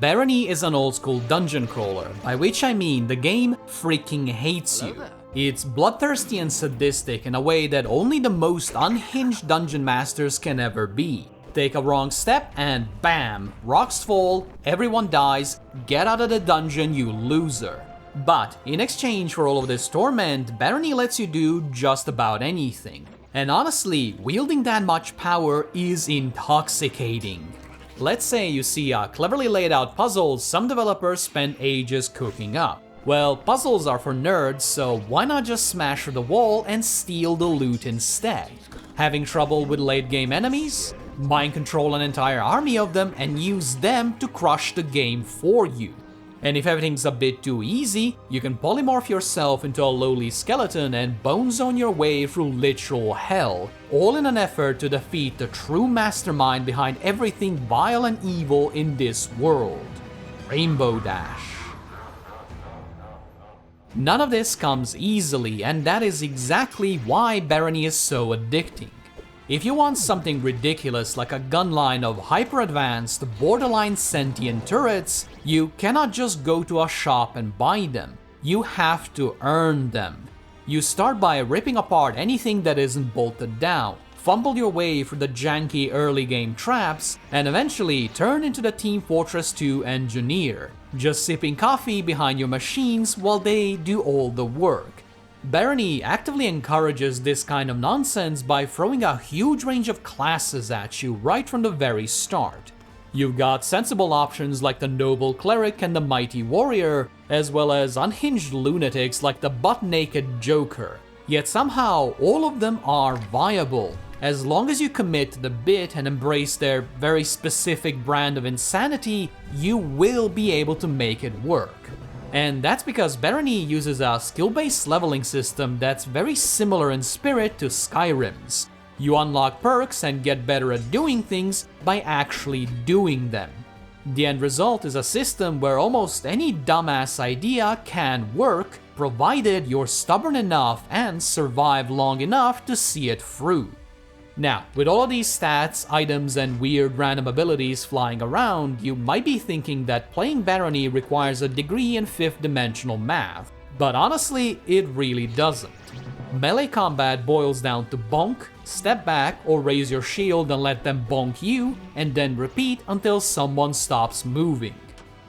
Barony is an old-school dungeon crawler, by which I mean the game freaking hates you. It's bloodthirsty and sadistic in a way that only the most unhinged dungeon masters can ever be. Take a wrong step and bam, rocks fall, everyone dies, get out of the dungeon, you loser. But in exchange for all of this torment, Barony lets you do just about anything. And honestly, wielding that much power is intoxicating. Let's say you see a cleverly laid out puzzle some developers spent ages cooking up. Well, puzzles are for nerds, so why not just smash through the wall and steal the loot instead? Having trouble with late game enemies? Mind control an entire army of them and use them to crush the game for you. And if everything's a bit too easy, you can polymorph yourself into a lowly skeleton and bone zone your way through literal hell, all in an effort to defeat the true mastermind behind everything vile and evil in this world. Rainbow Dash. None of this comes easily, and that is exactly why Barony is so addicting. If you want something ridiculous like a gun line of hyper-advanced, borderline sentient turrets, you cannot just go to a shop and buy them. You have to earn them. You start by ripping apart anything that isn't bolted down, fumble your way through the janky early game traps, and eventually turn into the Team Fortress 2 engineer, just sipping coffee behind your machines while they do all the work. Barony actively encourages this kind of nonsense by throwing a huge range of classes at you right from the very start. You've got sensible options like the Noble Cleric and the Mighty Warrior, as well as unhinged lunatics like the butt-naked Joker. Yet somehow, all of them are viable. As long as you commit to the bit and embrace their very specific brand of insanity, you will be able to make it work. And that's because Barony uses a skill-based leveling system that's very similar in spirit to Skyrim's. You unlock perks and get better at doing things by actually doing them. The end result is a system where almost any dumbass idea can work, provided you're stubborn enough and survive long enough to see it through. Now, with all of these stats, items, and weird random abilities flying around, you might be thinking that playing Barony requires a degree in 5th dimensional math, but honestly, it really doesn't. Melee combat boils down to bonk, step back, or raise your shield and let them bonk you, and then repeat until someone stops moving.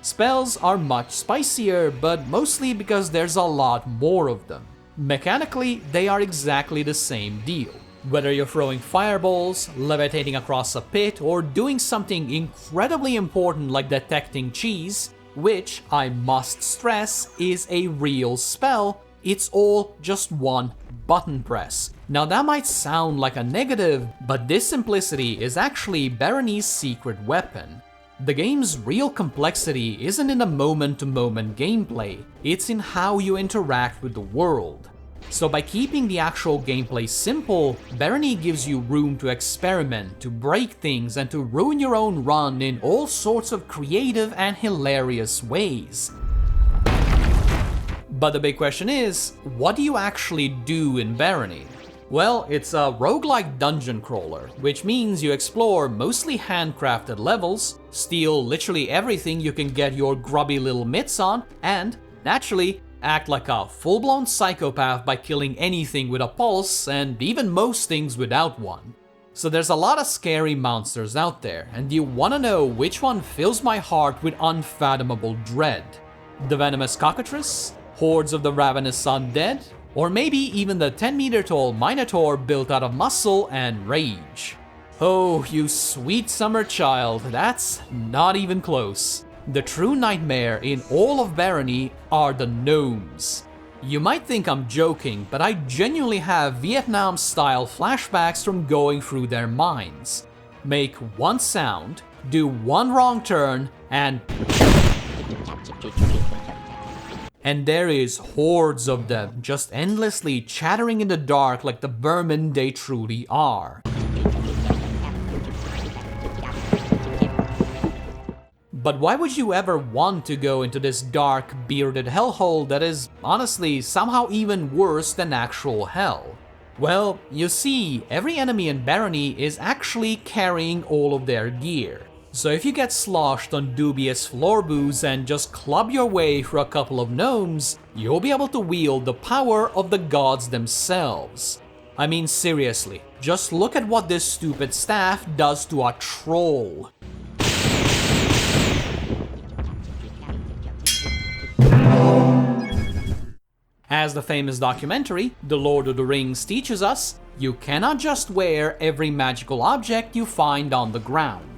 Spells are much spicier, but mostly because there's a lot more of them. Mechanically, they are exactly the same deal. Whether you're throwing fireballs, levitating across a pit, or doing something incredibly important like detecting cheese, which, I must stress, is a real spell, it's all just one button press. Now that might sound like a negative, but this simplicity is actually Barony's secret weapon. The game's real complexity isn't in the moment-to-moment gameplay, it's in how you interact with the world. So by keeping the actual gameplay simple, Barony gives you room to experiment, to break things, and to ruin your own run in all sorts of creative and hilarious ways. But the big question is, what do you actually do in Barony? Well, it's a roguelike dungeon crawler, which means you explore mostly handcrafted levels, steal literally everything you can get your grubby little mitts on, and, naturally, act like a full-blown psychopath by killing anything with a pulse, and even most things without one. So there's a lot of scary monsters out there, and you wanna know which one fills my heart with unfathomable dread? The venomous cockatrice? Hordes of the ravenous undead? Or maybe even the 10-meter-tall minotaur built out of muscle and rage? Oh, you sweet summer child, that's not even close. The true nightmare in all of Barony are the gnomes. You might think I'm joking, but I genuinely have Vietnam-style flashbacks from going through their minds. Make one sound, do one wrong turn, and there is hordes of them just endlessly chattering in the dark like the vermin they truly are. But why would you ever want to go into this dark, bearded hellhole that is, honestly, somehow even worse than actual hell? Well, you see, every enemy in Barony is actually carrying all of their gear. So if you get sloshed on dubious floorboos and just club your way through a couple of gnomes, you'll be able to wield the power of the gods themselves. I mean seriously, just look at what this stupid staff does to a troll. As the famous documentary, The Lord of the Rings, teaches us, you cannot just wear every magical object you find on the ground.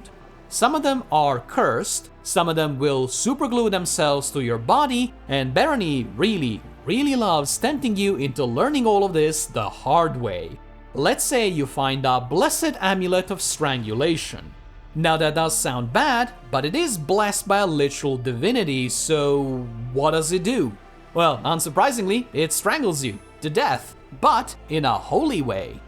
Some of them are cursed, some of them will superglue themselves to your body, and Barony really loves tempting you into learning all of this the hard way. Let's say you find a blessed amulet of strangulation. Now that does sound bad, but it is blessed by a literal divinity, so what does it do? Well, unsurprisingly, it strangles you to death, but in a holy way.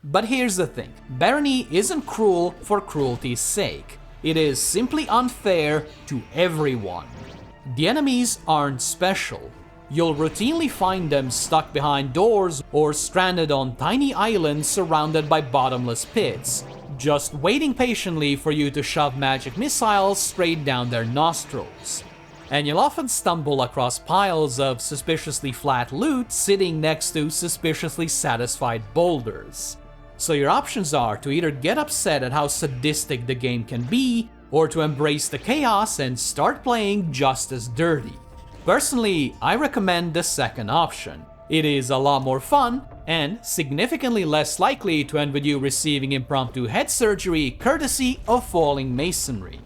But here's the thing, Barony isn't cruel for cruelty's sake. It is simply unfair to everyone. The enemies aren't special. You'll routinely find them stuck behind doors or stranded on tiny islands surrounded by bottomless pits, just waiting patiently for you to shove magic missiles straight down their nostrils. And you'll often stumble across piles of suspiciously flat loot sitting next to suspiciously satisfied boulders. So your options are to either get upset at how sadistic the game can be, or to embrace the chaos and start playing just as dirty. Personally, I recommend the second option. It is a lot more fun, and significantly less likely to end with you receiving impromptu head surgery courtesy of falling masonry.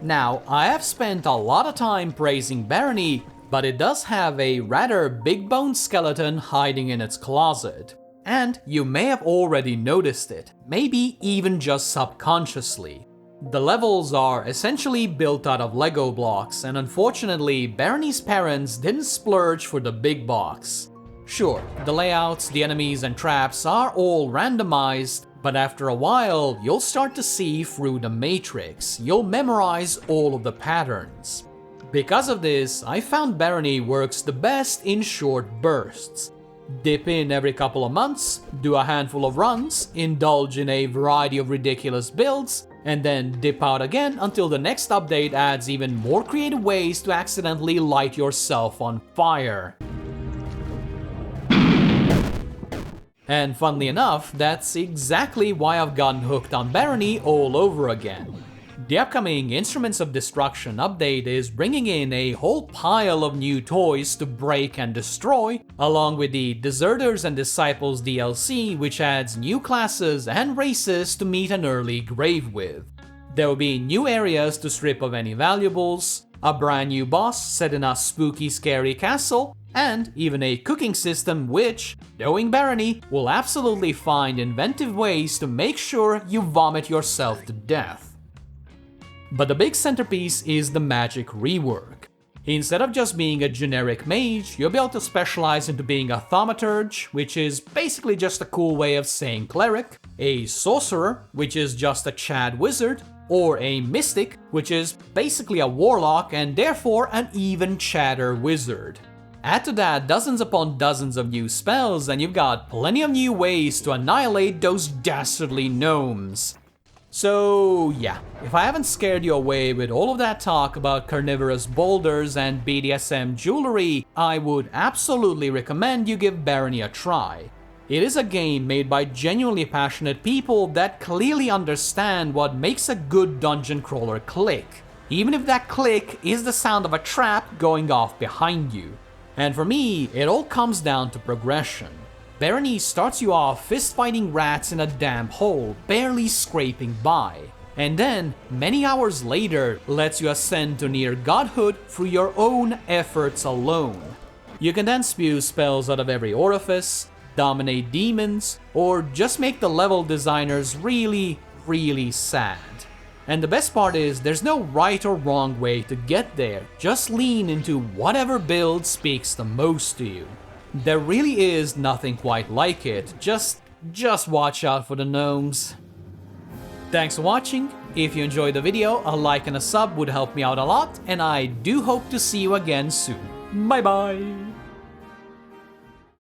Now, I have spent a lot of time praising Barony, but it does have a rather big-boned skeleton hiding in its closet. And you may have already noticed it, maybe even just subconsciously. The levels are essentially built out of Lego blocks, and unfortunately, Barony's parents didn't splurge for the big box. Sure, the layouts, the enemies, and traps are all randomized, but after a while, you'll start to see through the matrix. You'll memorize all of the patterns. Because of this, I found Barony works the best in short bursts. Dip in every couple of months, do a handful of runs, indulge in a variety of ridiculous builds, and then dip out again until the next update adds even more creative ways to accidentally light yourself on fire. And funnily enough, that's exactly why I've gotten hooked on Barony all over again. The upcoming Instruments of Destruction update is bringing in a whole pile of new toys to break and destroy, along with the Deserters and Disciples DLC, which adds new classes and races to meet an early grave with. There will be new areas to strip of any valuables, a brand new boss set in a spooky scary castle, and even a cooking system which, knowing Barony, will absolutely find inventive ways to make sure you vomit yourself to death. But the big centerpiece is the magic rework. Instead of just being a generic mage, you'll be able to specialize into being a thaumaturge, which is basically just a cool way of saying cleric, a sorcerer, which is just a Chad wizard, or a mystic, which is basically a warlock and therefore an even Chadder wizard. Add to that dozens upon dozens of new spells and you've got plenty of new ways to annihilate those dastardly gnomes. So yeah, if I haven't scared you away with all of that talk about carnivorous boulders and BDSM jewelry, I would absolutely recommend you give Barony a try. It is a game made by genuinely passionate people that clearly understand what makes a good dungeon crawler click, even if that click is the sound of a trap going off behind you. And for me, it all comes down to progression. Barony starts you off fist-fighting rats in a damp hole, barely scraping by, and then, many hours later, lets you ascend to near godhood through your own efforts alone. You can then spew spells out of every orifice, dominate demons, or just make the level designers really sad. And the best part is, there's no right or wrong way to get there, just lean into whatever build speaks the most to you. There really is nothing quite like it, just watch out for the gnomes. Thanks for watching. If you enjoyed the video, a like and a sub would help me out a lot, and I do hope to see you again soon. Bye bye!